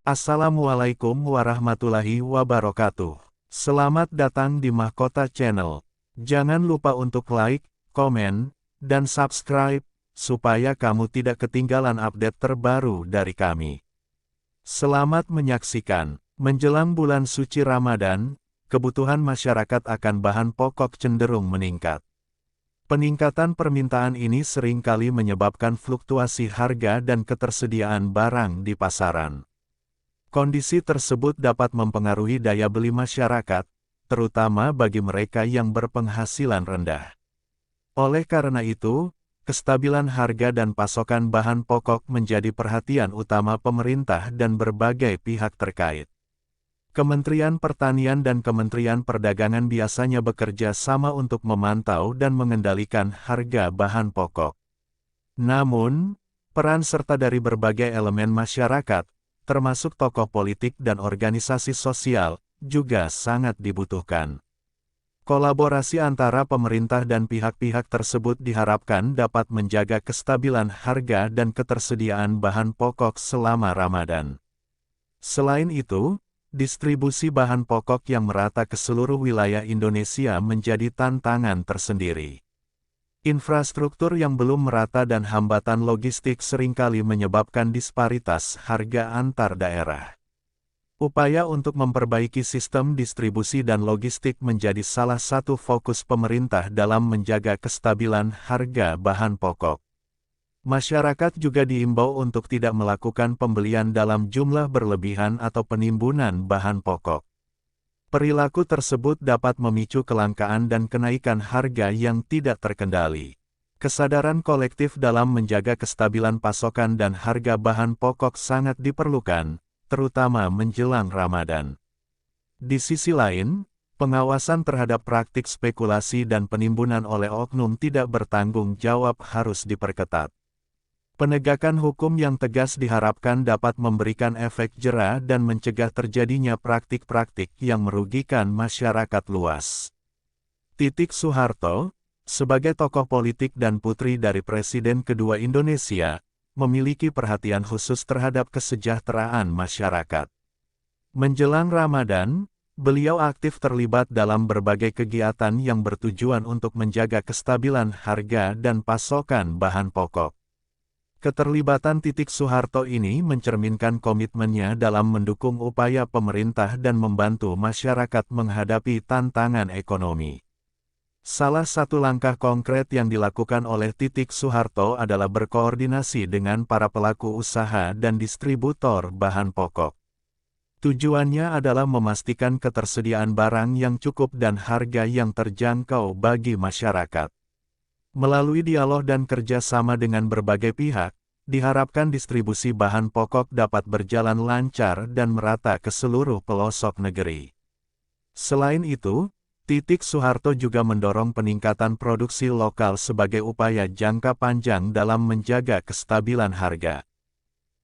Assalamualaikum warahmatullahi wabarakatuh. Selamat datang di Mahkota Channel. Jangan lupa untuk like, komen, dan subscribe, supaya kamu tidak ketinggalan update terbaru dari kami. Selamat menyaksikan. Menjelang bulan suci Ramadan, kebutuhan masyarakat akan bahan pokok cenderung meningkat. Peningkatan permintaan ini seringkali menyebabkan fluktuasi harga dan ketersediaan barang di pasaran. Kondisi tersebut dapat mempengaruhi daya beli masyarakat, terutama bagi mereka yang berpenghasilan rendah. Oleh karena itu, kestabilan harga dan pasokan bahan pokok menjadi perhatian utama pemerintah dan berbagai pihak terkait. Kementerian Pertanian dan Kementerian Perdagangan biasanya bekerja sama untuk memantau dan mengendalikan harga bahan pokok. Namun, peran serta dari berbagai elemen masyarakat, termasuk tokoh politik dan organisasi sosial, juga sangat dibutuhkan. Kolaborasi antara pemerintah dan pihak-pihak tersebut diharapkan dapat menjaga kestabilan harga dan ketersediaan bahan pokok selama Ramadan. Selain itu, distribusi bahan pokok yang merata ke seluruh wilayah Indonesia menjadi tantangan tersendiri. Infrastruktur yang belum merata dan hambatan logistik seringkali menyebabkan disparitas harga antar daerah. Upaya untuk memperbaiki sistem distribusi dan logistik menjadi salah satu fokus pemerintah dalam menjaga kestabilan harga bahan pokok. Masyarakat juga diimbau untuk tidak melakukan pembelian dalam jumlah berlebihan atau penimbunan bahan pokok. Perilaku tersebut dapat memicu kelangkaan dan kenaikan harga yang tidak terkendali. Kesadaran kolektif dalam menjaga kestabilan pasokan dan harga bahan pokok sangat diperlukan, terutama menjelang Ramadan. Di sisi lain, pengawasan terhadap praktik spekulasi dan penimbunan oleh oknum tidak bertanggung jawab harus diperketat. Penegakan hukum yang tegas diharapkan dapat memberikan efek jera dan mencegah terjadinya praktik-praktik yang merugikan masyarakat luas. Titik Soeharto, sebagai tokoh politik dan putri dari Presiden kedua Indonesia, memiliki perhatian khusus terhadap kesejahteraan masyarakat. Menjelang Ramadan, beliau aktif terlibat dalam berbagai kegiatan yang bertujuan untuk menjaga kestabilan harga dan pasokan bahan pokok. Keterlibatan Titik Soeharto ini mencerminkan komitmennya dalam mendukung upaya pemerintah dan membantu masyarakat menghadapi tantangan ekonomi. Salah satu langkah konkret yang dilakukan oleh Titik Soeharto adalah berkoordinasi dengan para pelaku usaha dan distributor bahan pokok. Tujuannya adalah memastikan ketersediaan barang yang cukup dan harga yang terjangkau bagi masyarakat. Melalui dialog dan kerjasama dengan berbagai pihak, diharapkan distribusi bahan pokok dapat berjalan lancar dan merata ke seluruh pelosok negeri. Selain itu, Titik Soeharto juga mendorong peningkatan produksi lokal sebagai upaya jangka panjang dalam menjaga kestabilan harga.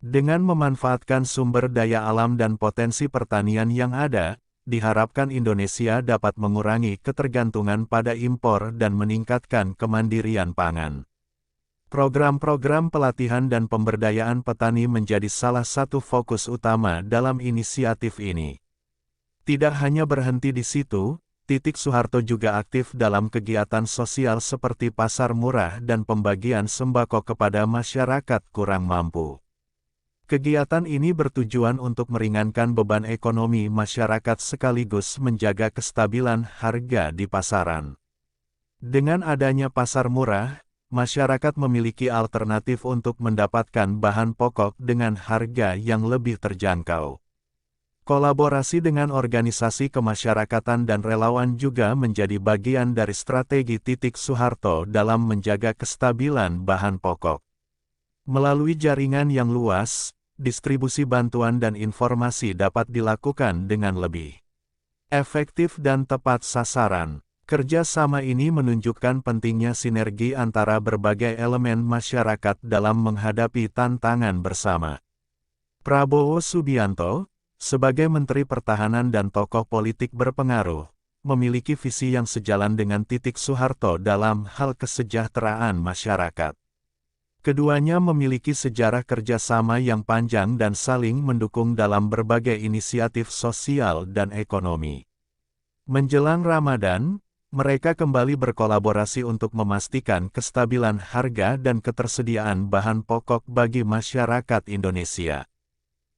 Dengan memanfaatkan sumber daya alam dan potensi pertanian yang ada, diharapkan Indonesia dapat mengurangi ketergantungan pada impor dan meningkatkan kemandirian pangan. Program-program pelatihan dan pemberdayaan petani menjadi salah satu fokus utama dalam inisiatif ini. Tidak hanya berhenti di situ, Titik Soeharto juga aktif dalam kegiatan sosial seperti pasar murah dan pembagian sembako kepada masyarakat kurang mampu. Kegiatan ini bertujuan untuk meringankan beban ekonomi masyarakat sekaligus menjaga kestabilan harga di pasaran. Dengan adanya pasar murah, masyarakat memiliki alternatif untuk mendapatkan bahan pokok dengan harga yang lebih terjangkau. Kolaborasi dengan organisasi kemasyarakatan dan relawan juga menjadi bagian dari strategi Titik Soeharto dalam menjaga kestabilan bahan pokok. Melalui jaringan yang luas, distribusi bantuan dan informasi dapat dilakukan dengan lebih efektif dan tepat sasaran. Kerjasama ini menunjukkan pentingnya sinergi antara berbagai elemen masyarakat dalam menghadapi tantangan bersama. Prabowo Subianto, sebagai Menteri Pertahanan dan tokoh politik berpengaruh, memiliki visi yang sejalan dengan Titik Soeharto dalam hal kesejahteraan masyarakat. Keduanya memiliki sejarah kerjasama yang panjang dan saling mendukung dalam berbagai inisiatif sosial dan ekonomi. Menjelang Ramadan, mereka kembali berkolaborasi untuk memastikan kestabilan harga dan ketersediaan bahan pokok bagi masyarakat Indonesia.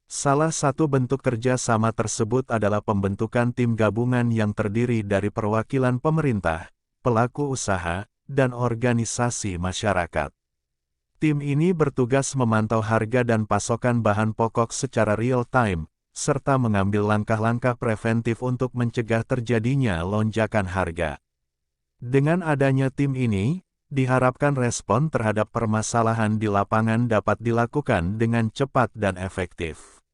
Salah satu bentuk kerjasama tersebut adalah pembentukan tim gabungan yang terdiri dari perwakilan pemerintah, pelaku usaha, dan organisasi masyarakat. Tim ini bertugas memantau harga dan pasokan bahan pokok secara real-time, serta mengambil langkah-langkah preventif untuk mencegah terjadinya lonjakan harga. Dengan adanya tim ini, diharapkan respon terhadap permasalahan di lapangan dapat dilakukan dengan cepat dan efektif.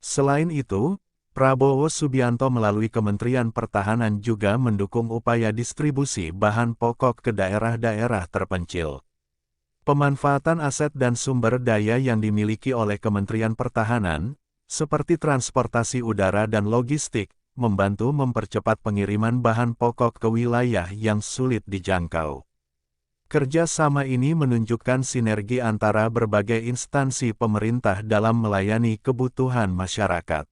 Selain itu, Prabowo Subianto melalui Kementerian Pertahanan juga mendukung upaya distribusi bahan pokok ke daerah-daerah terpencil. Pemanfaatan aset dan sumber daya yang dimiliki oleh Kementerian Pertahanan, seperti transportasi udara dan logistik, membantu mempercepat pengiriman bahan pokok ke wilayah yang sulit dijangkau. Kerjasama ini menunjukkan sinergi antara berbagai instansi pemerintah dalam melayani kebutuhan masyarakat.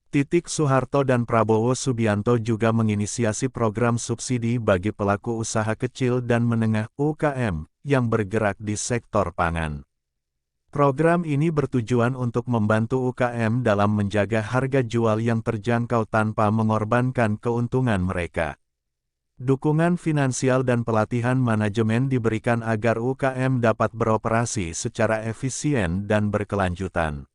Titik Soeharto dan Prabowo Subianto juga menginisiasi program subsidi bagi pelaku usaha kecil dan menengah (UKM) yang bergerak di sektor pangan. Program ini bertujuan untuk membantu UKM dalam menjaga harga jual yang terjangkau tanpa mengorbankan keuntungan mereka. Dukungan finansial dan pelatihan manajemen diberikan agar UKM dapat beroperasi secara efisien dan berkelanjutan.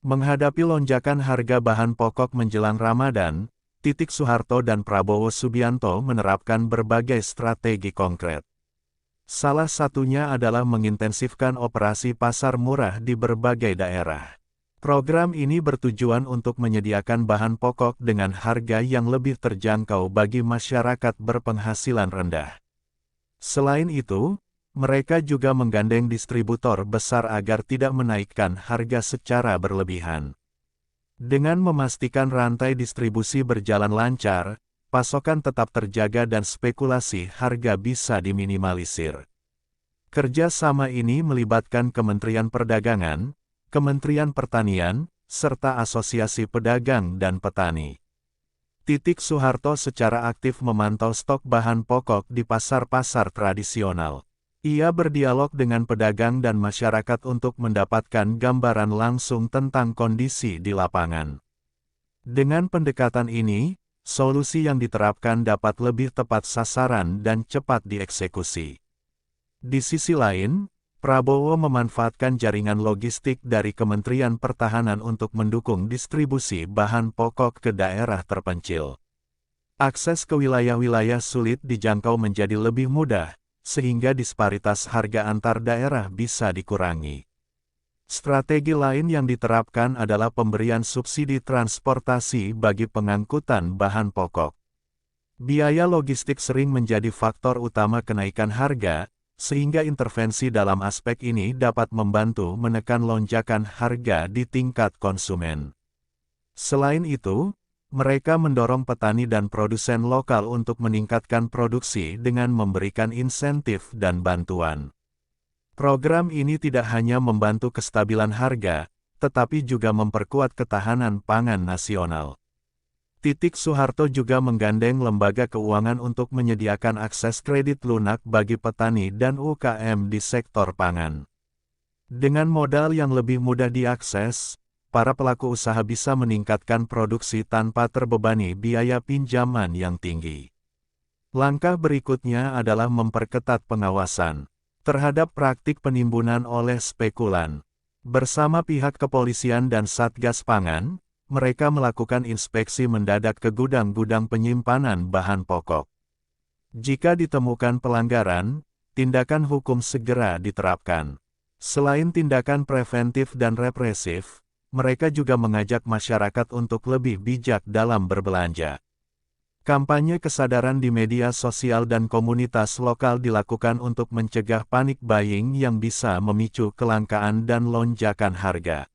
Menghadapi lonjakan harga bahan pokok menjelang Ramadan, Titik Soeharto dan Prabowo Subianto menerapkan berbagai strategi konkret. Salah satunya adalah mengintensifkan operasi pasar murah di berbagai daerah. Program ini bertujuan untuk menyediakan bahan pokok dengan harga yang lebih terjangkau bagi masyarakat berpenghasilan rendah. Selain itu, mereka juga menggandeng distributor besar agar tidak menaikkan harga secara berlebihan. Dengan memastikan rantai distribusi berjalan lancar, pasokan tetap terjaga dan spekulasi harga bisa diminimalisir. Kerjasama ini melibatkan Kementerian Perdagangan, Kementerian Pertanian, serta Asosiasi Pedagang dan Petani. Titik Soeharto secara aktif memantau stok bahan pokok di pasar-pasar tradisional. Ia berdialog dengan pedagang dan masyarakat untuk mendapatkan gambaran langsung tentang kondisi di lapangan. Dengan pendekatan ini, solusi yang diterapkan dapat lebih tepat sasaran dan cepat dieksekusi. Di sisi lain, Prabowo memanfaatkan jaringan logistik dari Kementerian Pertahanan untuk mendukung distribusi bahan pokok ke daerah terpencil. Akses ke wilayah-wilayah sulit dijangkau menjadi lebih mudah, sehingga disparitas harga antar daerah bisa dikurangi. Strategi lain yang diterapkan adalah pemberian subsidi transportasi bagi pengangkutan bahan pokok. Biaya logistik sering menjadi faktor utama kenaikan harga, sehingga intervensi dalam aspek ini dapat membantu menekan lonjakan harga di tingkat konsumen. Selain itu, mereka mendorong petani dan produsen lokal untuk meningkatkan produksi dengan memberikan insentif dan bantuan. Program ini tidak hanya membantu kestabilan harga, tetapi juga memperkuat ketahanan pangan nasional. Titik Soeharto juga menggandeng lembaga keuangan untuk menyediakan akses kredit lunak bagi petani dan UKM di sektor pangan. Dengan modal yang lebih mudah diakses, para pelaku usaha bisa meningkatkan produksi tanpa terbebani biaya pinjaman yang tinggi. Langkah berikutnya adalah memperketat pengawasan terhadap praktik penimbunan oleh spekulan. Bersama pihak kepolisian dan Satgas Pangan, mereka melakukan inspeksi mendadak ke gudang-gudang penyimpanan bahan pokok. Jika ditemukan pelanggaran, tindakan hukum segera diterapkan. Selain tindakan preventif dan represif, mereka juga mengajak masyarakat untuk lebih bijak dalam berbelanja. Kampanye kesadaran di media sosial dan komunitas lokal dilakukan untuk mencegah panic buying yang bisa memicu kelangkaan dan lonjakan harga.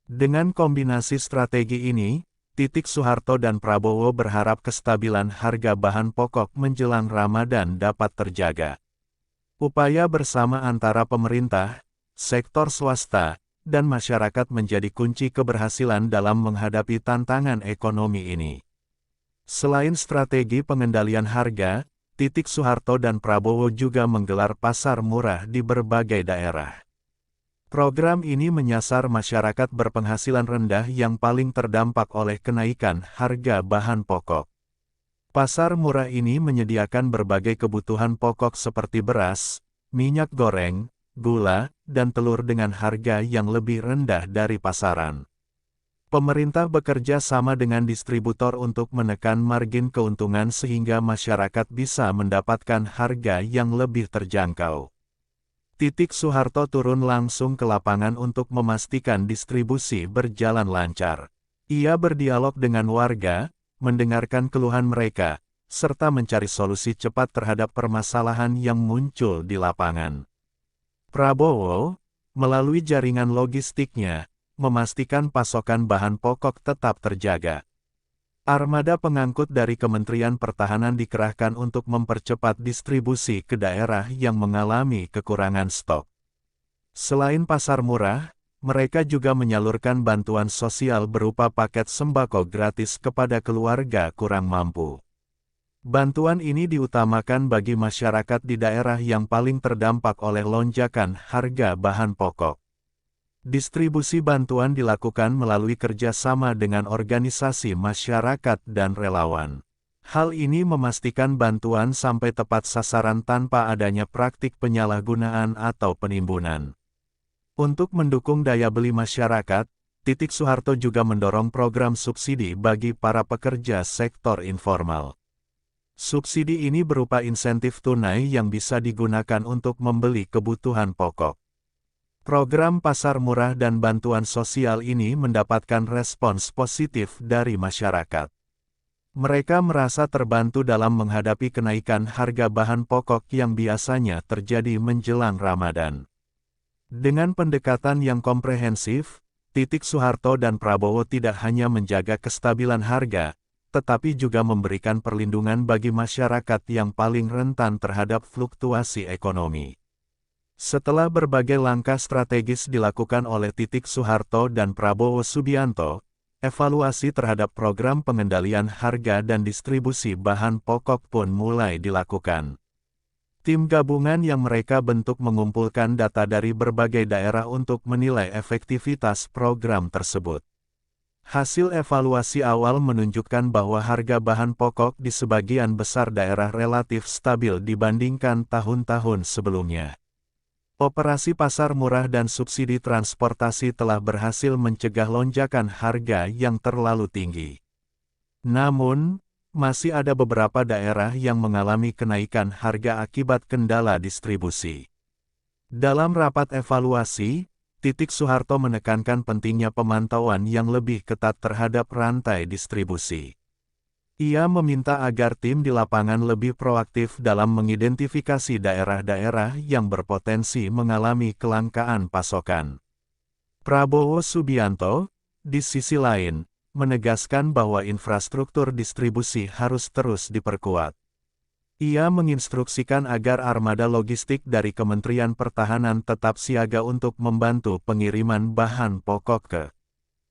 Dengan kombinasi strategi ini, Titik Soeharto dan Prabowo berharap kestabilan harga bahan pokok menjelang Ramadan dapat terjaga. Upaya bersama antara pemerintah, sektor swasta, dan masyarakat menjadi kunci keberhasilan dalam menghadapi tantangan ekonomi ini. Selain strategi pengendalian harga, Titik Soeharto dan Prabowo juga menggelar pasar murah di berbagai daerah. Program ini menyasar masyarakat berpenghasilan rendah yang paling terdampak oleh kenaikan harga bahan pokok. Pasar murah ini menyediakan berbagai kebutuhan pokok seperti beras, minyak goreng, gula, dan telur dengan harga yang lebih rendah dari pasaran. Pemerintah bekerja sama dengan distributor untuk menekan margin keuntungan sehingga masyarakat bisa mendapatkan harga yang lebih terjangkau. Titik Soeharto turun langsung ke lapangan untuk memastikan distribusi berjalan lancar. Ia berdialog dengan warga, mendengarkan keluhan mereka, serta mencari solusi cepat terhadap permasalahan yang muncul di lapangan. Prabowo, melalui jaringan logistiknya, memastikan pasokan bahan pokok tetap terjaga. Armada pengangkut dari Kementerian Pertahanan dikerahkan untuk mempercepat distribusi ke daerah yang mengalami kekurangan stok. Selain pasar murah, mereka juga menyalurkan bantuan sosial berupa paket sembako gratis kepada keluarga kurang mampu. Bantuan ini diutamakan bagi masyarakat di daerah yang paling terdampak oleh lonjakan harga bahan pokok. Distribusi bantuan dilakukan melalui kerjasama dengan organisasi masyarakat dan relawan. Hal ini memastikan bantuan sampai tepat sasaran tanpa adanya praktik penyalahgunaan atau penimbunan. Untuk mendukung daya beli masyarakat, Titik Soeharto juga mendorong program subsidi bagi para pekerja sektor informal. Subsidi ini berupa insentif tunai yang bisa digunakan untuk membeli kebutuhan pokok. Program pasar murah dan bantuan sosial ini mendapatkan respons positif dari masyarakat. Mereka merasa terbantu dalam menghadapi kenaikan harga bahan pokok yang biasanya terjadi menjelang Ramadan. Dengan pendekatan yang komprehensif, Titik Soeharto dan Prabowo tidak hanya menjaga kestabilan harga, tetapi juga memberikan perlindungan bagi masyarakat yang paling rentan terhadap fluktuasi ekonomi. Setelah berbagai langkah strategis dilakukan oleh Titik Soeharto dan Prabowo Subianto, evaluasi terhadap program pengendalian harga dan distribusi bahan pokok pun mulai dilakukan. Tim gabungan yang mereka bentuk mengumpulkan data dari berbagai daerah untuk menilai efektivitas program tersebut. Hasil evaluasi awal menunjukkan bahwa harga bahan pokok di sebagian besar daerah relatif stabil dibandingkan tahun-tahun sebelumnya. Operasi pasar murah dan subsidi transportasi telah berhasil mencegah lonjakan harga yang terlalu tinggi. Namun, masih ada beberapa daerah yang mengalami kenaikan harga akibat kendala distribusi. Dalam rapat evaluasi, Titik Soeharto menekankan pentingnya pemantauan yang lebih ketat terhadap rantai distribusi. Ia meminta agar tim di lapangan lebih proaktif dalam mengidentifikasi daerah-daerah yang berpotensi mengalami kelangkaan pasokan. Prabowo Subianto, di sisi lain, menegaskan bahwa infrastruktur distribusi harus terus diperkuat. Ia menginstruksikan agar armada logistik dari Kementerian Pertahanan tetap siaga untuk membantu pengiriman bahan pokok ke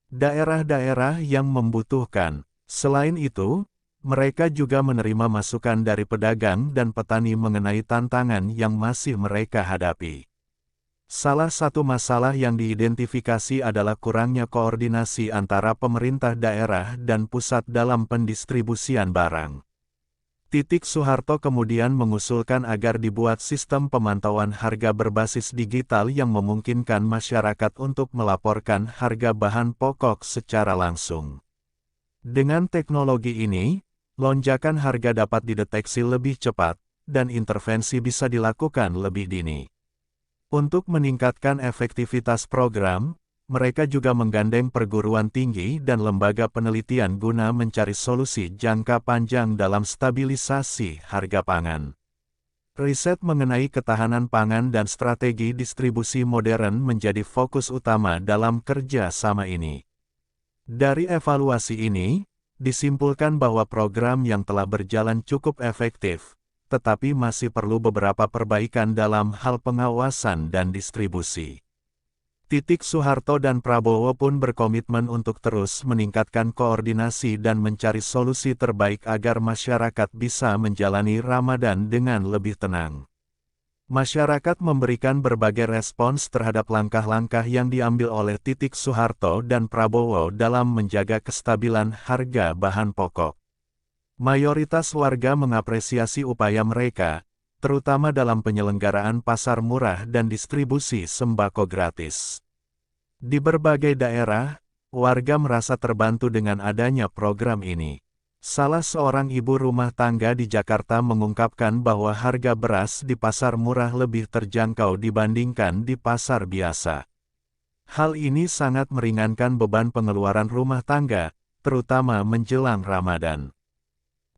daerah-daerah yang membutuhkan. Selain itu, mereka juga menerima masukan dari pedagang dan petani mengenai tantangan yang masih mereka hadapi. Salah satu masalah yang diidentifikasi adalah kurangnya koordinasi antara pemerintah daerah dan pusat dalam pendistribusian barang. Titik Soeharto kemudian mengusulkan agar dibuat sistem pemantauan harga berbasis digital yang memungkinkan masyarakat untuk melaporkan harga bahan pokok secara langsung. Dengan teknologi ini, lonjakan harga dapat dideteksi lebih cepat, dan intervensi bisa dilakukan lebih dini. Untuk meningkatkan efektivitas program, mereka juga menggandeng perguruan tinggi dan lembaga penelitian guna mencari solusi jangka panjang dalam stabilisasi harga pangan. Riset mengenai ketahanan pangan dan strategi distribusi modern menjadi fokus utama dalam kerja sama ini. Dari evaluasi ini, disimpulkan bahwa program yang telah berjalan cukup efektif, tetapi masih perlu beberapa perbaikan dalam hal pengawasan dan distribusi. Soeharto dan Prabowo pun berkomitmen untuk terus meningkatkan koordinasi dan mencari solusi terbaik agar masyarakat bisa menjalani Ramadan dengan lebih tenang. Masyarakat memberikan berbagai respons terhadap langkah-langkah yang diambil oleh Soeharto dan Prabowo dalam menjaga kestabilan harga bahan pokok. Mayoritas warga mengapresiasi upaya mereka, terutama dalam penyelenggaraan pasar murah dan distribusi sembako gratis. Di berbagai daerah, warga merasa terbantu dengan adanya program ini. Salah seorang ibu rumah tangga di Jakarta mengungkapkan bahwa harga beras di pasar murah lebih terjangkau dibandingkan di pasar biasa. Hal ini sangat meringankan beban pengeluaran rumah tangga, terutama menjelang Ramadan.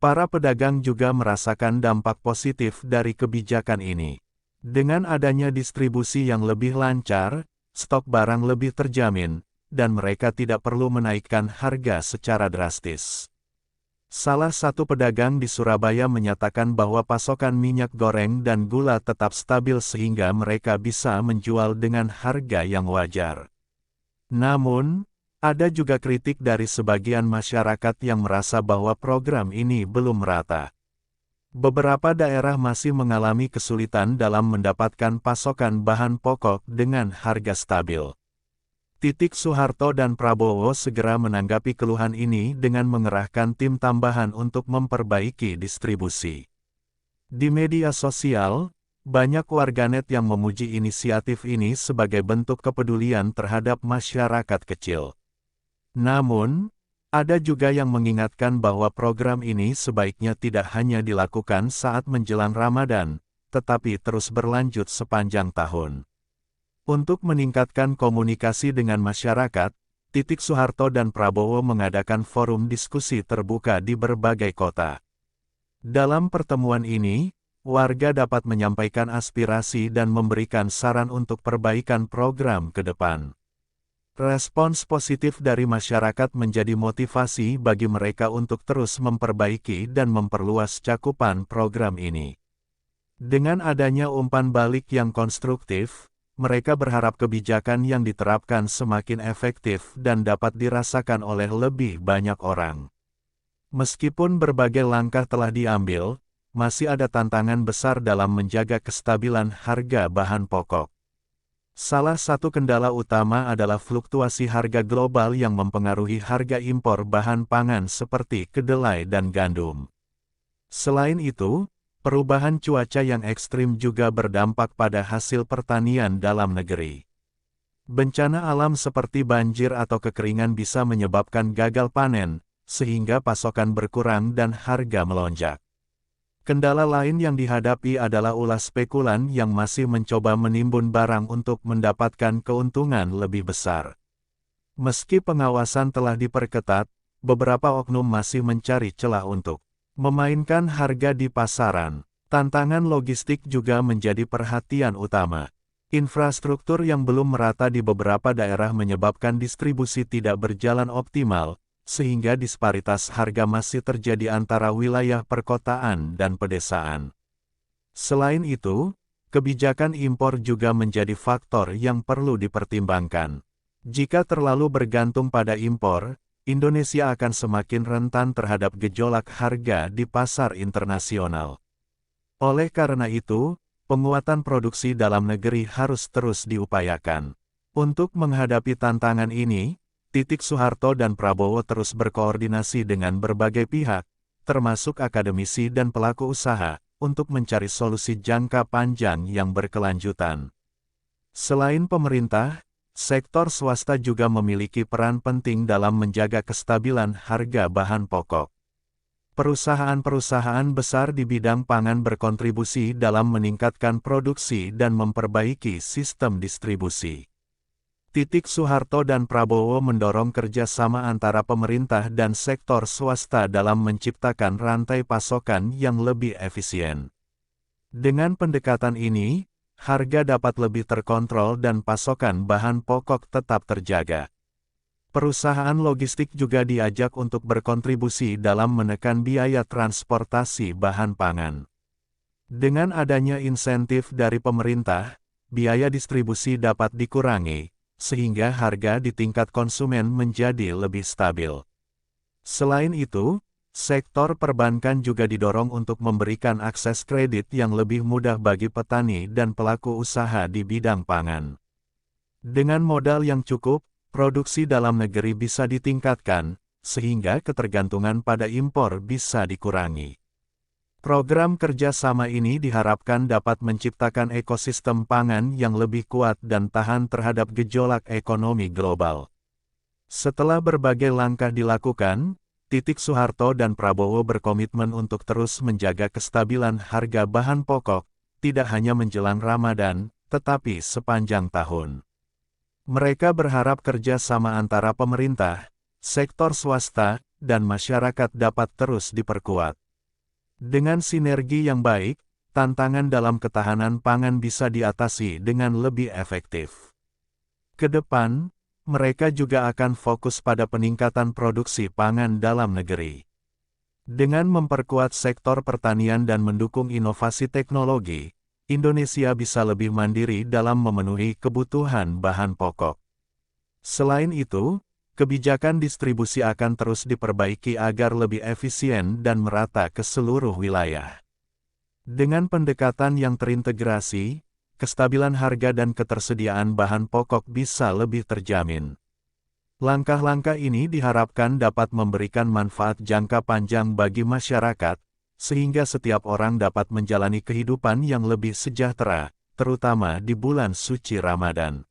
Para pedagang juga merasakan dampak positif dari kebijakan ini. Dengan adanya distribusi yang lebih lancar, stok barang lebih terjamin, dan mereka tidak perlu menaikkan harga secara drastis. Salah satu pedagang di Surabaya menyatakan bahwa pasokan minyak goreng dan gula tetap stabil sehingga mereka bisa menjual dengan harga yang wajar. Namun, ada juga kritik dari sebagian masyarakat yang merasa bahwa program ini belum merata. Beberapa daerah masih mengalami kesulitan dalam mendapatkan pasokan bahan pokok dengan harga stabil. Soeharto dan Prabowo segera menanggapi keluhan ini dengan mengerahkan tim tambahan untuk memperbaiki distribusi. Di media sosial, banyak warganet yang memuji inisiatif ini sebagai bentuk kepedulian terhadap masyarakat kecil. Namun, ada juga yang mengingatkan bahwa program ini sebaiknya tidak hanya dilakukan saat menjelang Ramadan, tetapi terus berlanjut sepanjang tahun. Untuk meningkatkan komunikasi dengan masyarakat, Soeharto dan Prabowo mengadakan forum diskusi terbuka di berbagai kota. Dalam pertemuan ini, warga dapat menyampaikan aspirasi dan memberikan saran untuk perbaikan program ke depan. Respons positif dari masyarakat menjadi motivasi bagi mereka untuk terus memperbaiki dan memperluas cakupan program ini. Dengan adanya umpan balik yang konstruktif, mereka berharap kebijakan yang diterapkan semakin efektif dan dapat dirasakan oleh lebih banyak orang. Meskipun berbagai langkah telah diambil, masih ada tantangan besar dalam menjaga kestabilan harga bahan pokok. Salah satu kendala utama adalah fluktuasi harga global yang mempengaruhi harga impor bahan pangan seperti kedelai dan gandum. Selain itu, perubahan cuaca yang ekstrim juga berdampak pada hasil pertanian dalam negeri. Bencana alam seperti banjir atau kekeringan bisa menyebabkan gagal panen, sehingga pasokan berkurang dan harga melonjak. Kendala lain yang dihadapi adalah ulah spekulan yang masih mencoba menimbun barang untuk mendapatkan keuntungan lebih besar. Meski pengawasan telah diperketat, beberapa oknum masih mencari celah untuk memainkan harga di pasaran. Tantangan logistik juga menjadi perhatian utama. Infrastruktur yang belum merata di beberapa daerah menyebabkan distribusi tidak berjalan optimal, sehingga disparitas harga masih terjadi antara wilayah perkotaan dan pedesaan. Selain itu, kebijakan impor juga menjadi faktor yang perlu dipertimbangkan. Jika terlalu bergantung pada impor, Indonesia akan semakin rentan terhadap gejolak harga di pasar internasional. Oleh karena itu, penguatan produksi dalam negeri harus terus diupayakan. Untuk menghadapi tantangan ini, Soeharto dan Prabowo terus berkoordinasi dengan berbagai pihak, termasuk akademisi dan pelaku usaha, untuk mencari solusi jangka panjang yang berkelanjutan. Selain pemerintah, sektor swasta juga memiliki peran penting dalam menjaga kestabilan harga bahan pokok. Perusahaan-perusahaan besar di bidang pangan berkontribusi dalam meningkatkan produksi dan memperbaiki sistem distribusi. Soeharto dan Prabowo mendorong kerjasama antara pemerintah dan sektor swasta dalam menciptakan rantai pasokan yang lebih efisien. Dengan pendekatan ini, harga dapat lebih terkontrol dan pasokan bahan pokok tetap terjaga. Perusahaan logistik juga diajak untuk berkontribusi dalam menekan biaya transportasi bahan pangan. Dengan adanya insentif dari pemerintah, biaya distribusi dapat dikurangi, sehingga harga di tingkat konsumen menjadi lebih stabil. Selain itu, sektor perbankan juga didorong untuk memberikan akses kredit yang lebih mudah bagi petani dan pelaku usaha di bidang pangan. Dengan modal yang cukup, produksi dalam negeri bisa ditingkatkan, sehingga ketergantungan pada impor bisa dikurangi. Program kerjasama ini diharapkan dapat menciptakan ekosistem pangan yang lebih kuat dan tahan terhadap gejolak ekonomi global. Setelah berbagai langkah dilakukan, Titik Soeharto dan Prabowo berkomitmen untuk terus menjaga kestabilan harga bahan pokok, tidak hanya menjelang Ramadan, tetapi sepanjang tahun. Mereka berharap kerjasama antara pemerintah, sektor swasta, dan masyarakat dapat terus diperkuat. Dengan sinergi yang baik, tantangan dalam ketahanan pangan bisa diatasi dengan lebih efektif. Ke depan, mereka juga akan fokus pada peningkatan produksi pangan dalam negeri. Dengan memperkuat sektor pertanian dan mendukung inovasi teknologi, Indonesia bisa lebih mandiri dalam memenuhi kebutuhan bahan pokok. Selain itu, kebijakan distribusi akan terus diperbaiki agar lebih efisien dan merata ke seluruh wilayah. Dengan pendekatan yang terintegrasi, kestabilan harga dan ketersediaan bahan pokok bisa lebih terjamin. Langkah-langkah ini diharapkan dapat memberikan manfaat jangka panjang bagi masyarakat, sehingga setiap orang dapat menjalani kehidupan yang lebih sejahtera, terutama di bulan suci Ramadan.